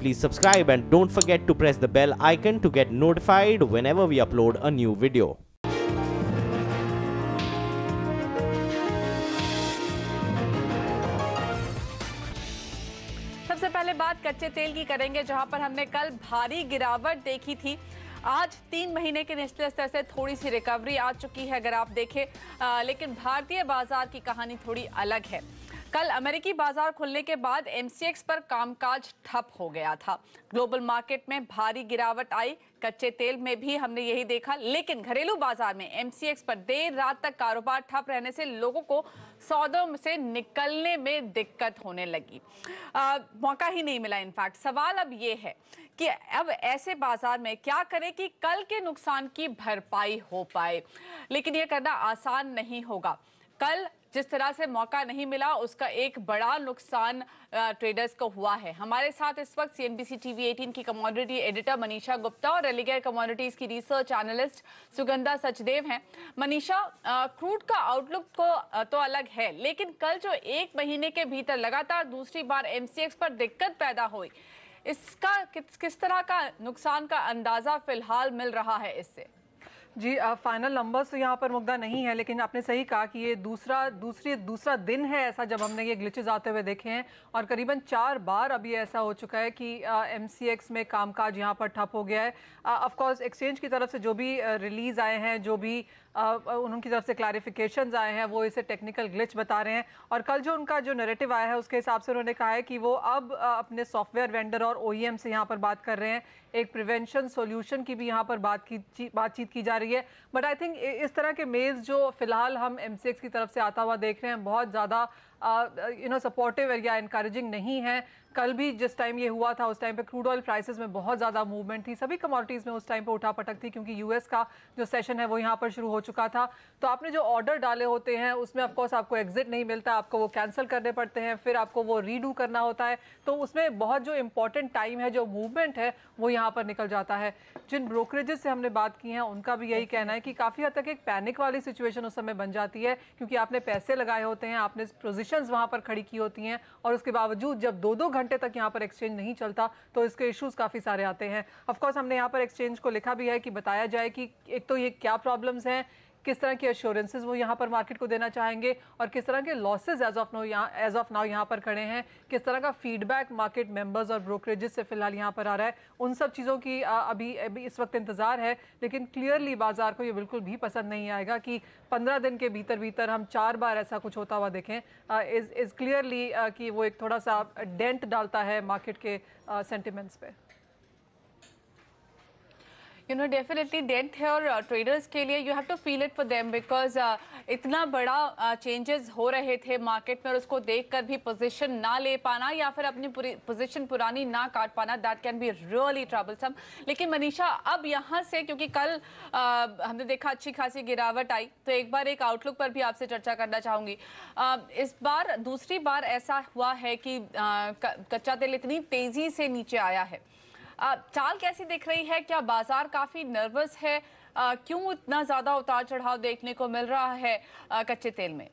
please subscribe and don't forget to press the bell icon to get notified whenever we upload a new video. सबसे पहले बात कच्चे तेल की करेंगे, जहां पर हमने कल भारी गिरावट देखी थी। आज 3 महीने के निचले स्तर से थोड़ी सी रिकवरी आ चुकी है अगर आप देखें, लेकिन भारतीय बाजार की कहानी थोड़ी अलग है। कल अमेरिकी बाजार खुलने के बाद एमसीएक्स पर कामकाज ठप हो गया था। ग्लोबल मार्केट में भारी गिरावट आई, कच्चे तेल में भी हमने यही देखा, लेकिन घरेलू बाजार में एमसीएक्स पर देर रात तक कारोबार ठप रहने से लोगों को सौदों से निकलने में दिक्कत होने लगी। मौका ही नहीं मिला। इनफैक्ट सवाल अब ये है कि अब ऐसे बाजार में क्या करें कि कल के नुकसान की भरपाई हो पाए, लेकिन ये करना आसान नहीं होगा। कल जिस तरह से मौका नहीं मिला, उसका एक बड़ा नुकसान ट्रेडर्स को हुआ है। हमारे साथ इस वक्त सीएनबीसी टीवी 18 की कमोडिटी एडिटर मनीषा गुप्ता और रेलिगेयर कमोडिटीज की रिसर्च एनालिस्ट सुगंधा सचदेव हैं। मनीषा, क्रूड का आउटलुक तो अलग है, लेकिन कल जो 1 महीने के भीतर लगातार दूसरी बार एमसीएक्स पर दिक्कत पैदा हुई, इसका किस तरह का नुकसान का अंदाजा फिलहाल मिल रहा है इससे? जी, फाइनल नंबर्स तो यहाँ पर मुद्दा नहीं है, लेकिन आपने सही कहा कि ये दूसरा दिन है ऐसा जब हमने ये ग्लिचेस आते हुए देखे हैं, और करीबन 4 बार अभी ऐसा हो चुका है कि एमसीएक्स में कामकाज यहाँ पर ठप हो गया है। ऑफ कोर्स एक्सचेंज की तरफ से जो भी रिलीज आए हैं, जो भी उनकी तरफ से क्लैरिफिकेशंस आए हैं, वो इसे टेक्निकल ग्लिच बता रहे हैं। और कल जो उनका जो नैरेटिव आया है उसके हिसाब से उन्होंने कहा है कि वो अब अपने सॉफ्टवेयर वेंडर और ओईएम से यहाँ पर बात कर रहे हैं, एक प्रिवेंशन सॉल्यूशन की भी यहाँ पर बातचीत की जा रही है। बट आई थिंक इस तरह के मेल्स जो फिलहाल हम एमसीएक्स की तरफ से आता हुआ देख रहे हैं, बहुत ज़्यादा सपोर्टिव या इनकरेजिंग नहीं है। कल भी जिस टाइम ये हुआ था उस टाइम पे क्रूड ऑयल प्राइसेस में बहुत ज़्यादा मूवमेंट थी, सभी कमोडिटीज़ में उस टाइम पे उठापटक थी, क्योंकि यूएस का जो सेशन है वो यहाँ पर शुरू हो चुका था। तो आपने जो ऑर्डर डाले होते हैं उसमें ऑफकोर्स आपको एग्जिट नहीं मिलता, आपको वो कैंसिल करने पड़ते हैं, फिर आपको वो रीडू करना होता है। तो उसमें बहुत जो इंपॉर्टेंट टाइम है, जो मूवमेंट है, वो यहाँ पर निकल जाता है। जिन ब्रोकरेजेस से हमने बात की है उनका भी यही कहना है कि काफ़ी हद तक एक पैनिक वाली सिचुएशन उस समय बन जाती है, क्योंकि आपने पैसे लगाए होते हैं, आपने पोजीशंस वहाँ पर खड़ी की होती हैं, और उसके बावजूद जब 2-2 घंटे तक यहाँ पर एक्सचेंज नहीं चलता तो इसके इश्यूज काफ़ी सारे आते हैं। ऑफ कोर्स हमने यहाँ पर एक्सचेंज को लिखा भी है कि बताया जाए कि एक तो ये क्या प्रॉब्लम्स हैं, किस तरह की एश्योरेंसेस वो यहाँ पर मार्केट को देना चाहेंगे, और किस तरह के लॉसेस एज ऑफ नाउ यहाँ पर खड़े हैं, किस तरह का फीडबैक मार्केट मेंबर्स और ब्रोकरेजेस से फिलहाल यहाँ पर आ रहा है। उन सब चीज़ों की अभी इस वक्त इंतज़ार है, लेकिन क्लियरली बाजार को ये बिल्कुल भी पसंद नहीं आएगा कि 15 दिन के भीतर हम 4 बार ऐसा कुछ होता हुआ देखें। इज़ क्लियरली कि वो एक थोड़ा सा डेंट डालता है मार्केट के सेंटिमेंट्स पे। डेफिनेटली डेंट है, और ट्रेडर्स के लिए you have to feel it for them, because इतना बड़ा चेंजेस हो रहे थे मार्केट में, और उसको देखकर भी पोजीशन ना ले पाना या फिर अपनी पूरी पोजीशन पुरानी ना काट पाना, that can be really troublesome. लेकिन मनीषा, अब यहाँ से, क्योंकि कल हमने देखा अच्छी खासी गिरावट आई, तो एक बार एक आउटलुक पर भी आपसे चर्चा करना चाहूँगी। इस बार दूसरी बार ऐसा हुआ है कि कच्चा तेल इतनी तेज़ी से नीचे आया है, चाल कैसी दिख रही है? क्या बाजार काफी नर्वस है? क्यों इतना ज्यादा उतार चढ़ाव देखने को मिल रहा है कच्चे तेल में?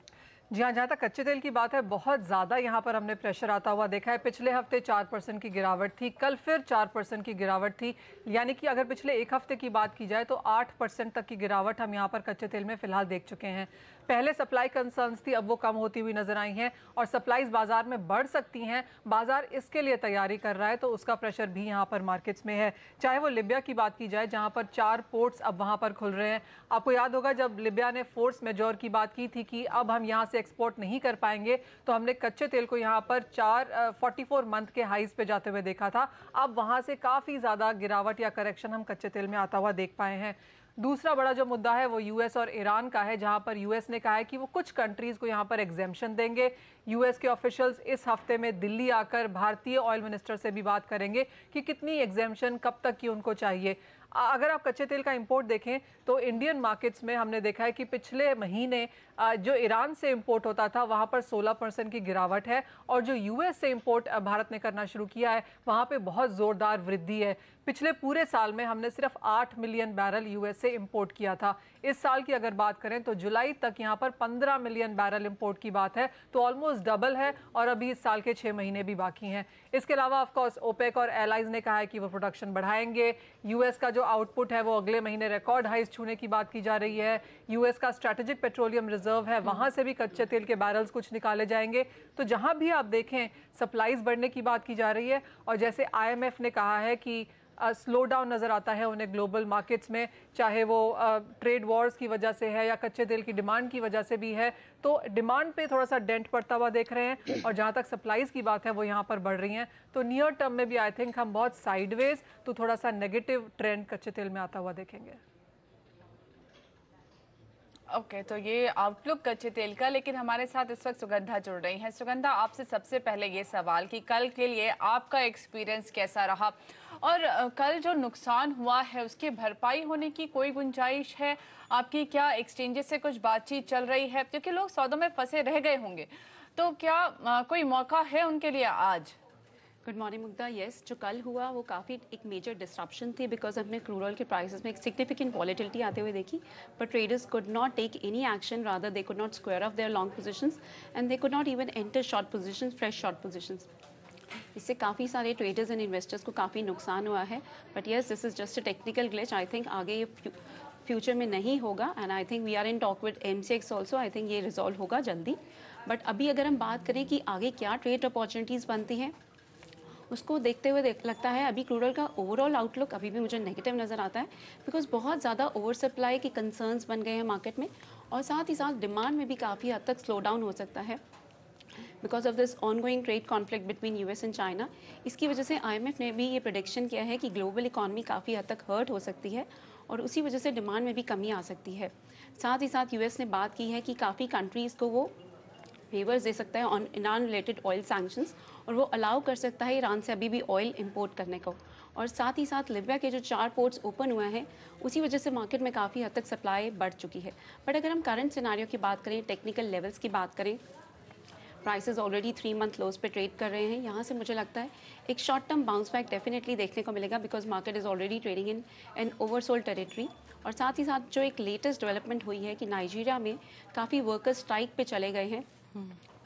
जी हाँ, जहाँ तक कच्चे तेल की बात है, बहुत ज़्यादा यहाँ पर हमने प्रेशर आता हुआ देखा है। पिछले हफ्ते 4% की गिरावट थी, कल फिर 4% की गिरावट थी, यानी कि अगर पिछले एक हफ्ते की बात की जाए तो 8% तक की गिरावट हम यहाँ पर कच्चे तेल में फिलहाल देख चुके हैं। पहले सप्लाई कंसर्न्स थी, अब वो कम होती हुई नजर आई हैं, और सप्लाईज बाजार में बढ़ सकती हैं। बाजार इसके लिए तैयारी कर रहा है, तो उसका प्रेशर भी यहाँ पर मार्केट्स में है। चाहे वो लिबिया की बात की जाए, जहाँ पर 4 पोर्ट्स अब वहाँ पर खुल रहे हैं। आपको याद होगा जब लिबिया ने फोर्स मेजोर की बात की थी कि अब हम यहाँ से एक्सपोर्ट नहीं कर पाएंगे, तो हमने कच्चे तेल को यहाँ पर 44 मंथ के हाईज पे जाते हुए देखा था। अब वहाँ से काफ़ी ज़्यादा गिरावट या करेक्शन हम कच्चे तेल में आता हुआ देख पाए हैं। दूसरा बड़ा जो मुद्दा है वो यूएस और ईरान का है, जहां पर यूएस ने कहा है कि वो कुछ कंट्रीज को यहां पर एग्जेम्पशन देंगे। यूएस के ऑफिशियल्स इस हफ्ते में दिल्ली आकर भारतीय ऑयल मिनिस्टर से भी बात करेंगे कि कितनी एग्जेम्पशन कब तक की उनको चाहिए। अगर आप कच्चे तेल का इंपोर्ट देखें तो इंडियन मार्केट्स में हमने देखा है कि पिछले महीने जो ईरान से इंपोर्ट होता था वहाँ पर 16% की गिरावट है, और जो यूएस से इंपोर्ट भारत ने करना शुरू किया है वहाँ पे बहुत ज़ोरदार वृद्धि है। पिछले पूरे साल में हमने सिर्फ 8 मिलियन बैरल यूएस से इंपोर्ट किया था। इस साल की अगर बात करें तो जुलाई तक यहाँ पर 15 मिलियन बैरल इंपोर्ट की बात है, तो ऑलमोस्ट ऑलमोस्ट डबल है और अभी इस साल के 6 महीने भी बाकी हैं। इसके अलावा ऑफ कोर्स ओपेक और एलाइज ने कहा है कि वो प्रोडक्शन बढ़ाएंगे। यूएस का जो आउटपुट है वो अगले महीने रिकॉर्ड हाइज छूने की बात की जा रही है। यूएस का स्ट्रैटेजिक पेट्रोलियम रिजर्व है, वहां से भी कच्चे तेल के बैरल्स कुछ निकाले जाएंगे। तो जहां भी आप देखें सप्लाईज बढ़ने की बात की जा रही है। और जैसे IMF ने कहा है कि स्लो डाउन नज़र आता है उन्हें ग्लोबल मार्केट्स में, चाहे वो ट्रेड वॉर्स की वजह से है या कच्चे तेल की डिमांड की वजह से भी है। तो डिमांड पे थोड़ा सा डेंट पड़ता हुआ देख रहे हैं और जहाँ तक सप्लाईज की बात है वो यहाँ पर बढ़ रही हैं। तो नियर टर्म में भी आई थिंक हम बहुत साइडवेज तो थोड़ा सा नेगेटिव ट्रेंड कच्चे तेल में आता हुआ देखेंगे। ओके, तो ये आउटलुक कच्चे तेल का। लेकिन हमारे साथ इस वक्त सुगंधा जुड़ रही हैं। सुगंधा, आपसे सबसे पहले ये सवाल कि कल के लिए आपका एक्सपीरियंस कैसा रहा और कल जो नुकसान हुआ है उसकी भरपाई होने की कोई गुंजाइश है आपकी? क्या एक्सचेंजेस से कुछ बातचीत चल रही है? क्योंकि लोग सौदों में फंसे रह गए होंगे, तो क्या कोई मौका है उनके लिए आज? Good morning Mugdha. येस, जो कल हुआ वो काफ़ी एक मेजर डिस्ट्रप्शन थी बिकॉज हमने क्रूड ऑयल के प्राइसेस में एक सिग्निफिकेंट वॉलेटिलिटी आते हुए देखी, but traders could not take any action, rather they could not square off their long positions and they could not even enter short positions, fresh short positions. इससे काफ़ी सारे traders and investors को काफ़ी नुकसान हुआ है। But yes, this is just a technical glitch. I think आगे ये फ्यूचर में नहीं होगा and I think we are in talk with MCX also. I think ये रिजॉल्व होगा जल्दी। बट अभी अगर हम बात करें कि आगे क्या ट्रेड अपॉर्चुनिटीज़ बनती हैं, उसको देखते हुए लगता है अभी क्रूड ऑयल का ओवरऑल आउटलुक अभी भी मुझे नेगेटिव नज़र आता है बिकॉज बहुत ज़्यादा ओवर सप्लाई के कंसर्न्स बन गए हैं मार्केट में और साथ ही साथ डिमांड में भी काफ़ी हद तक स्लो डाउन हो सकता है because of this ongoing trade conflict between US and China. इसकी वजह से IMF ने भी ये प्रेडिक्शन किया है कि ग्लोबल इकॉनमी काफ़ी हद तक हर्ट हो सकती है और उसी वजह से डिमांड में भी कमी आ सकती है। साथ ही साथ US ने बात की है कि काफ़ी कंट्रीज़ को वो फेवर्स दे सकता है on Iran related oil sanctions और वो अलाउ कर सकता है ईरान से अभी भी ऑयल इंपोर्ट करने को। और साथ ही साथ लिबिया के जो 4 पोर्ट्स ओपन हुए हैं उसी वजह से मार्केट में काफ़ी हद तक सप्लाई बढ़ चुकी है। बट अगर हम करंट सिनेरियो की बात करें, टेक्निकल लेवल्स की बात करें, प्राइसेस ऑलरेडी 3 मंथ लोज पे ट्रेड कर रहे हैं। यहाँ से मुझे लगता है एक short term bounce back definitely देखने को मिलेगा because market is already trading in an oversold territory. और साथ ही साथ जो एक लेटेस्ट डेवलपमेंट हुई है कि नाइजीरिया में काफ़ी वर्कर्स स्ट्राइक पे चले गए हैं,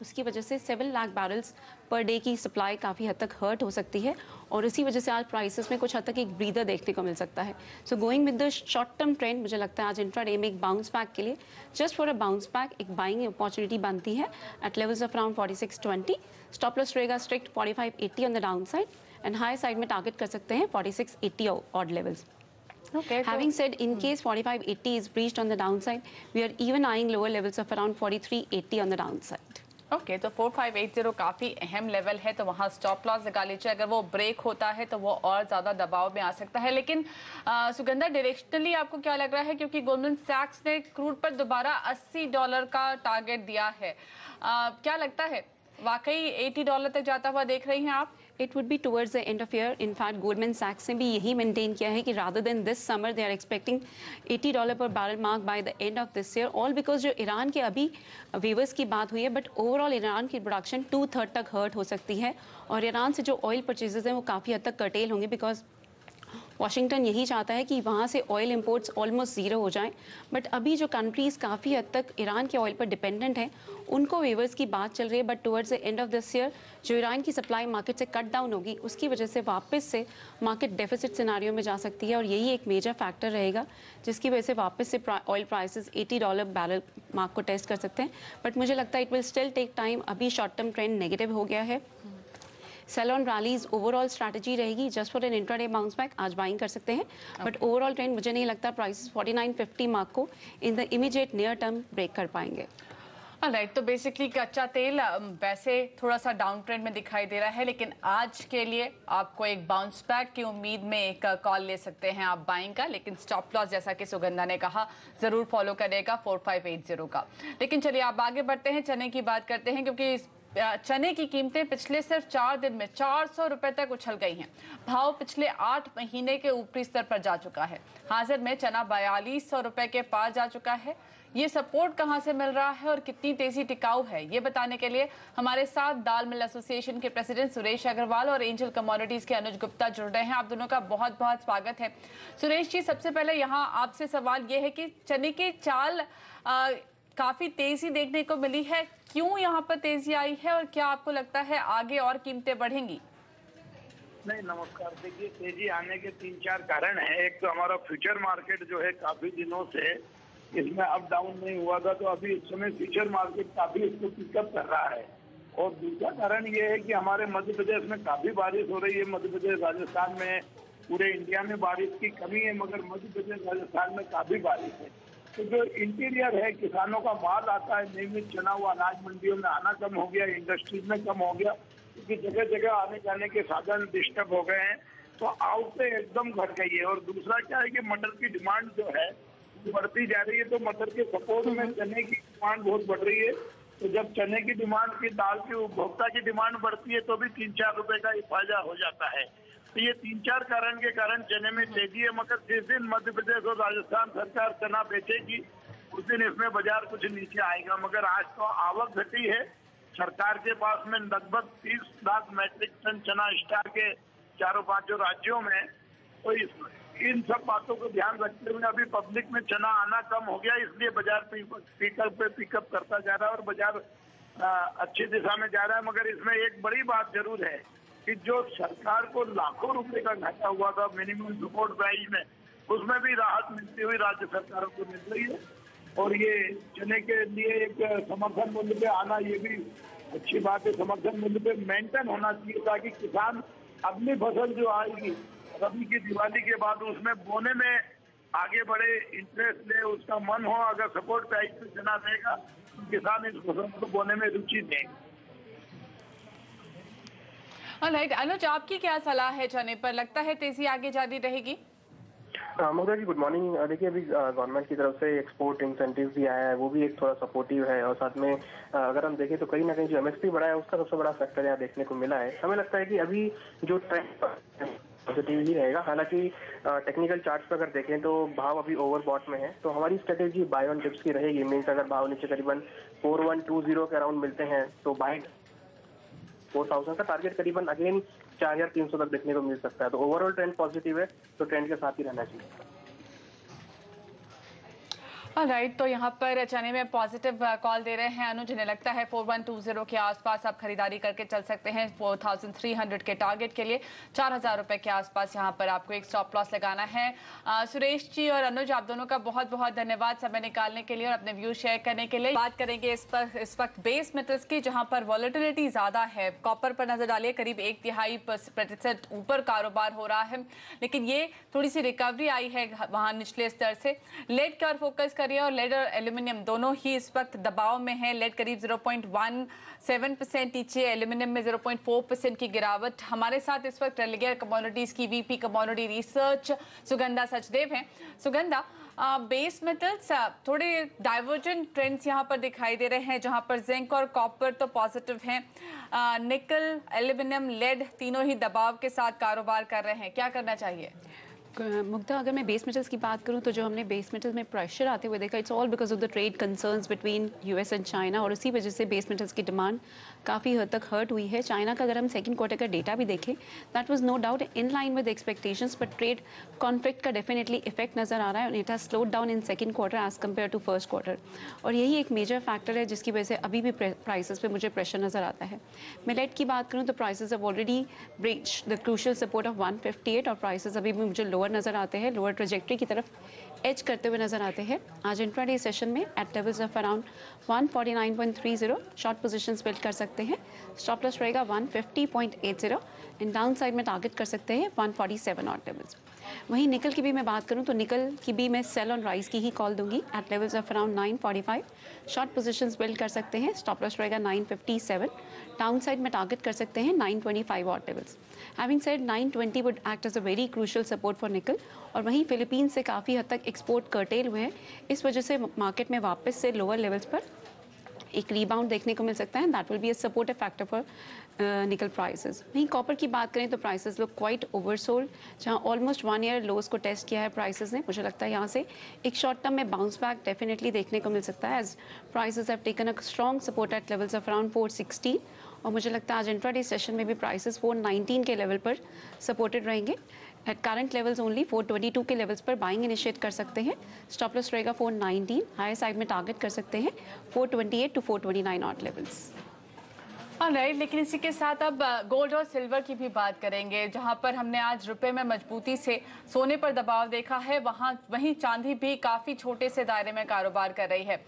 उसकी वजह से 7 लाख बैरल्स पर डे की सप्लाई काफ़ी हद तक हर्ट हो सकती है और इसी वजह से आज प्राइसेस में कुछ हद तक एक ब्रीदर देखने को मिल सकता है। So going with the short term trend, मुझे लगता है आज इंट्राडे में एक बाउंस बैक के लिए just for a bounce back एक बाइंग अपॉर्चुनिटी बनती है at levels of around 4620। Stop loss रहेगा strict 4580 on the down side and high side में टारगेट कर सकते हैं 4680 odd levels. Okay, having said in case 4580 is breached on the downside, we are even eyeing lower levels of around 4380 on the downside. Okay, तो 4580 काफ़ी अहम level है, तो वहाँ स्टॉप लॉस लगा लीजिए। अगर वो ब्रेक होता है तो वो और ज़्यादा दबाव में आ सकता है। लेकिन सुगंधा, डायरेक्शनली आपको क्या लग रहा है? क्योंकि गोल्डमैन सैक्स ने क्रूड पर दोबारा $80 का टारगेट दिया है, क्या लगता है वाकई $80 तक जाता हुआ देख रही हैं आप? It would be towards the end of year. In fact, Goldman Sachs ने भी यही मेंटेन किया है कि rather than this summer, they are expecting $80 per barrel mark by the end of this year. All because जो Iran के अभी weavers की बात हुई है, but overall ईरान की प्रोडक्शन 2/3 तक हर्ट हो सकती है और ईरान से जो ऑयल परचेजेस हैं वो काफ़ी हद तक कर्टेल होंगे बिकॉज वाशिंगटन यही चाहता है कि वहाँ से ऑयल इंपोर्ट्स ऑलमोस्ट ज़ीरो हो जाएं। बट अभी जो कंट्रीज़ काफ़ी हद तक ईरान के ऑयल पर डिपेंडेंट हैं उनको वेवर्स की बात चल रही है, but towards the end of this year जो ईरान की सप्लाई मार्केट से कट डाउन होगी उसकी वजह से वापस से मार्केट डेफिसिट सिनारियो में जा सकती है और यही एक मेजर फैक्टर रहेगा जिसकी वजह से वापस से ऑयल प्राइसेस $80 बैरल मार्क को टेस्ट कर सकते हैं। बट मुझे लगता है it will still take time. अभी शॉर्ट टर्म ट्रेंड नेगेटिव हो गया है। Sell on rallies overall strategy रहेगी just for an intraday bounce back. आज बाइंग कर सकते हैं बट ओवरऑल ट्रेंड मुझे नहीं लगता प्राइस 4950 मार्क को in the immediate near term break कर पाएंगे। राइट, तो बेसिकली कच्चा तेल वैसे थोड़ा सा डाउन ट्रेंड में दिखाई दे रहा है, लेकिन आज के लिए आपको एक बाउंस बैक की उम्मीद में एक कॉल ले सकते हैं आप बाइंग का। लेकिन स्टॉप लॉस जैसा कि सुगंधा ने कहा जरूर फॉलो करेगा 4580 का। लेकिन चलिए आप आगे बढ़ते हैं, चने की बात करते हैं क्योंकि चने की कीमतें पिछले सिर्फ 4 दिन में 400 रुपए तक उछल गई हैं। भाव पिछले 8 महीने के ऊपरी स्तर पर जा चुका है। हाजिर में चना 4200 रुपए के पार जा चुका है। ये सपोर्ट कहां से मिल रहा है और कितनी तेजी टिकाऊ है, ये बताने के लिए हमारे साथ दाल मिल एसोसिएशन के प्रेसिडेंट सुरेश अग्रवाल और एंजल कमोडिटीज के अनुज गुप्ता जुड़ रहे हैं। आप दोनों का बहुत बहुत स्वागत है। सुरेश जी, सबसे पहले यहाँ आपसे सवाल ये है कि चने की चाल काफी तेजी देखने को मिली है, क्यों यहाँ पर तेजी आई है और क्या आपको लगता है आगे और कीमतें बढ़ेंगी? नहीं, नमस्कार। देखिए, तेजी आने के 3-4 कारण हैं। एक तो हमारा फ्यूचर मार्केट जो है काफी दिनों से इसमें अप डाउन नहीं हुआ था, तो अभी इस समय फ्यूचर मार्केट काफी इसको पिकअप कर रहा है। और दूसरा कारण ये है कि हमारे मध्य प्रदेश में काफी बारिश हो रही है। मध्य प्रदेश, राजस्थान में, पूरे इंडिया में बारिश की कमी है, मगर मध्य प्रदेश, राजस्थान में काफी बारिश है। तो जो इंटीरियर है, किसानों का माल आता है नियमित चना हुआ अनाज मंडियों में आना कम हो गया, इंडस्ट्रीज में कम हो गया, क्योंकि जगह जगह आने जाने के साधन डिस्टर्ब हो गए हैं, तो आउटले एकदम घट गई है। और दूसरा क्या है कि मटर की डिमांड जो है बढ़ती जा रही है, तो मटर के सपोर्ट में चने की डिमांड बहुत बढ़ रही है। तो जब चने की डिमांड की, दाल की, उपभोक्ता की डिमांड बढ़ती है, तो भी 3-4 रुपए का फायदा हो जाता है। तो ये 3-4 कारण के कारण चने में तेजी है। मगर जिस दिन मध्य प्रदेश और राजस्थान सरकार चना बेचेगी, उस दिन इसमें बाजार कुछ नीचे आएगा। मगर आज तो आवक घटी है। सरकार के पास में लगभग 30 लाख मैट्रिक टन चना स्टॉक के 4-5 राज्यों में। तो इन सब बातों को ध्यान रखते हुए अभी पब्लिक में चना आना कम हो गया, इसलिए बाजार पिकअप करता जा रहा है और बाजार अच्छी दिशा में जा रहा है। मगर इसमें एक बड़ी बात जरूर है कि जो सरकार को लाखों रुपए का घाटा हुआ था मिनिमम सपोर्ट प्राइस में, उसमें भी राहत मिलती हुई राज्य सरकारों को मिल रही है। और ये चने के लिए एक समर्थन मूल्य पे आना, ये भी अच्छी बात है। समर्थन मूल्य पे मेंटेन होना चाहिए, ताकि किसान अगली फसल जो आएगी रबी की, दिवाली के बाद, उसमें बोने में आगे बढ़े, इंटरेस्ट ले, उसका मन हो। अगर सपोर्ट प्राइस पे चना देगा तो किसान इस फसल को बोने में रुचि देंगे। ऑलराइट, अनुज, आपकी क्या सलाह है चने पर? लगता है तेजी आगे जारी रहेगी? मुग्धा जी, गुड मॉर्निंग। देखिए, अभी गवर्नमेंट की तरफ से एक्सपोर्ट इंसेंटिव भी आया है, वो भी एक थोड़ा सपोर्टिव है। और साथ में अगर हम देखें तो कहीं ना कहीं जो एमएसपी बढ़ा है, उसका सबसे बड़ा फैक्टर यहाँ देखने को मिला है। हमें लगता है कि अभी जो ट्रेंड पॉजिटिव ही रहेगा। हालांकि टेक्निकल चार्ट्स पर अगर देखें तो भाव अभी ओवरबॉट में है, तो हमारी स्ट्रेटेजी बाय ऑन डिप्स की रहेगी। मीन्स अगर भाव नीचे करीबन 4120 के अराउंड मिलते हैं तो बाय 4000 का टारगेट करीबन अगेन 4300 तक देखने को मिल सकता है। तो ओवरऑल ट्रेंड पॉजिटिव है, तो ट्रेंड के साथ ही रहना चाहिए। ऑलराइट, तो यहाँ पर चने में पॉजिटिव कॉल दे रहे हैं अनुज। जिन्हें लगता है 4120 के आसपास आप खरीदारी करके चल सकते हैं 4300 के टारगेट के लिए। 4000 रुपए के आसपास यहाँ पर आपको एक स्टॉप लॉस लगाना है। सुरेश जी और अनुज, आप दोनों का बहुत बहुत धन्यवाद समय निकालने के लिए और अपने व्यू शेयर करने के लिए। बात करेंगे इस वक्त बेस मेटल्स की, जहाँ पर वॉलेटिलिटी ज्यादा है। कॉपर पर नजर डालिए, करीब 1/3% ऊपर कारोबार हो रहा है, लेकिन ये थोड़ी सी रिकवरी आई है वहां निचले स्तर से। लेड पर फोकस और लेड और एल्यूमिनियम दोनों ही इस वक्त दबाव में है। लेड करीब 0.17% नीचे, एल्यूमिनियम में 0.4% की गिरावट। हमारे साथ इस वक्त रेलिगेयर कमोडिटीज की VP commodity research Sugandha Sachdev हैं। सुगंधा, बेस मेटल्स थोड़े डाइवर्जेंट ट्रेंड्स यहाँ पर दिखाई दे रहे हैं, जहाँ पर जिंक और कॉपर तो पॉजिटिव हैं। निकल, एल्यूमिनियम, लेड तीनों ही दबाव के साथ कारोबार कर रहे हैं। क्या करना चाहिए? मुग्धा, अगर मैं बेस मेटल्स की बात करूं तो जो हमने बेस मेटल्स में प्रेशर आते हुए देखा, it's all because of the trade concerns between US and China, और इसी वजह से बेस मेटल्स की डिमांड काफ़ी हद तक हर्ट हुई है। चाइना का अगर हम सेकंड क्वार्टर का डेटा भी देखें, that was no doubt in line with expectations, but trade conflict का डेफिनेटली इफेक्ट नजर आ रहा है, और it has slowed down in second quarter as compared to first quarter. और यही एक मेजर फैक्टर है जिसकी वजह से अभी भी प्राइसेस पे मुझे प्रेशर नजर आता है। मैं लेड की बात करूँ तो prices have already breached the crucial support of 158, और प्राइसेस अभी भी मुझे लोअर नजर आते हैं, लोअर ट्रेजेक्ट्री की तरफ एज करते हुए नजर आते हैं। आज इंट्राडे सेशन में at levels of around 149.30 short positions build कर सकते हैं। स्टॉप लॉस रहेगा 150.80 एंड डाउन साइड में टारगेट कर सकते हैं 147 ऑड लेवल्स। वहीं निकल की भी मैं बात करूं तो निकल की भी मैं सेल ऑन राइज की ही कॉल दूंगी at levels of around 945। Short positions build कर सकते हैं। स्टॉप लॉस रहेगा 957। डाउन साइड में टारगेट कर सकते हैं 925 odd levels. Having said 920 would act as a very crucial support for nickel. और वहीं फिलीपींस से काफ़ी हद तक एक्सपोर्ट कर्टेल हुए हैं, इस वजह से मार्केट में वापस से लोअर लेवल्स पर एक रीबाउंड देखने को मिल सकता है। That will be a supportive factor for निकल प्राइसेस। वहीं कॉपर की बात करें तो प्राइसेस लुक क्वाइट ओवरसोल्ड, जहां ऑलमोस्ट 1 ईयर लोज को टेस्ट किया है प्राइसेस ने। मुझे लगता है यहाँ से एक शॉर्ट टर्म में बाउंस बैक डेफिनेटली देखने को मिल सकता है, as prices have taken a strong support at levels of around 460 और मुझे लगता है आज इंट्राडे सेशन में भी प्राइसेस 419 के लेवल पर सपोर्टेड रहेंगे। एट करंट लेवल्स ओनली 422 के लेवल्स पर बाइंग इनिशिएट कर सकते हैं। स्टॉप लॉस रहेगा 419, हायर साइड में टारगेट कर सकते हैं 428 टू 429 ऑड लेवल्स। राइट, लेकिन इसी के साथ अब गोल्ड और सिल्वर की भी बात करेंगे, जहां पर हमने आज रुपए में मजबूती से सोने पर दबाव देखा है, वहीं चांदी भी काफी छोटे से दायरे में कारोबार कर रही है।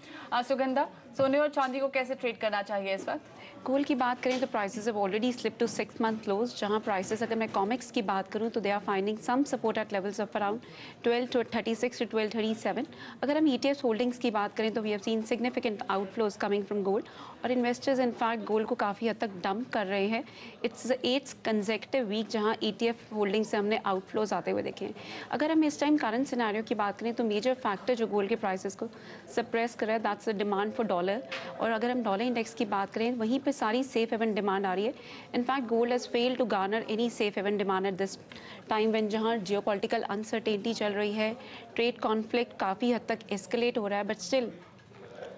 सुगंधा, सोने और चांदी को कैसे ट्रेड करना चाहिए इस वक्त? गोल्ड की बात करें तो prices have already slip to 6 month lows, जहां प्राइसेस अगर मैं कॉमिक्स की बात करूं तो they are finding some support at levels of around 1236 to 1237। अगर हम ETF होल्डिंग्स की बात करें तो we have seen significant outflows coming from gold और इन्वेस्टर्स इनफैक्ट गोल्ड को काफ़ी हद तक डंप कर रहे हैं। It's the 8th consecutive week जहां ETF होल्डिंग से हमने आउटफ्लोज आते हुए देखे हैं। अगर हम इस टाइम करंट सिनेरियो की बात करें तो मेजर फैक्टर जो गोल्ड के प्राइसेस को सप्रेस कर रहा है that's the demand for dollar. और अगर हम डॉलर इंडेक्स की बात करें वहीं पे सारी सेफ हेवन डिमांड आ रही है। In fact gold has failed to garner any safe haven demand at this time when जहां जियोपॉलिटिकल अनसर्टेनिटी चल रही है, ट्रेड कॉन्फ्लिक्ट काफ़ी हद तक एस्केलेट हो रहा है, but still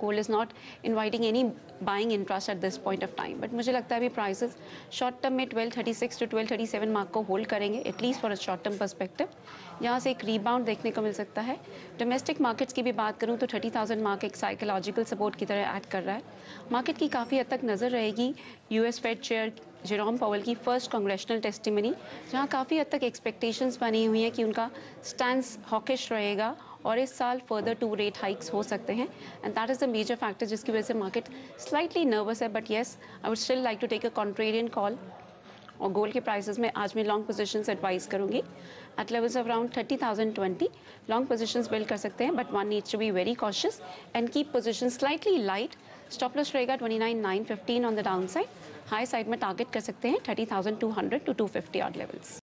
gold is not inviting any buying interest at this point of time. But मुझे लगता है अभी प्राइसेस शॉर्ट टर्म में 1236 टू 1237 मार्क को होल्ड करेंगे at least for a short term perspective. यहाँ से एक रीबाउंड देखने को मिल सकता है। डोमेस्टिक मार्केट्स की भी बात करूँ तो 30,000 मार्क एक साइकोलॉजिकल सपोर्ट की तरह एक्ट कर रहा है। मार्केट की काफ़ी हद तक नज़र रहेगी US Fed chair Jerome Powell की फर्स्ट कांग्रेशनल टेस्टिमनी, जहाँ काफ़ी हद तक एक्सपेक्टेशंस बनी हुई हैं कि उनका स्टैंस हॉकिश रहेगा और इस साल फर्दर 2 रेट हाइक्स हो सकते हैं and that is the major factor जिसकी वजह से मार्केट स्लाइटली नर्वस है। But yes, I would still like to take a contrarian call और गोल्ड के प्राइसेस में आज मैं लॉन्ग पोजीशंस एडवाइस करूंगी at levels of around 30,020। Long positions build कर सकते हैं but one needs to be very cautious and keep position slightly light. Stop loss रहेगा 29,915 on the down side, high side में target कर सकते हैं 30,200 to 250 odd levels.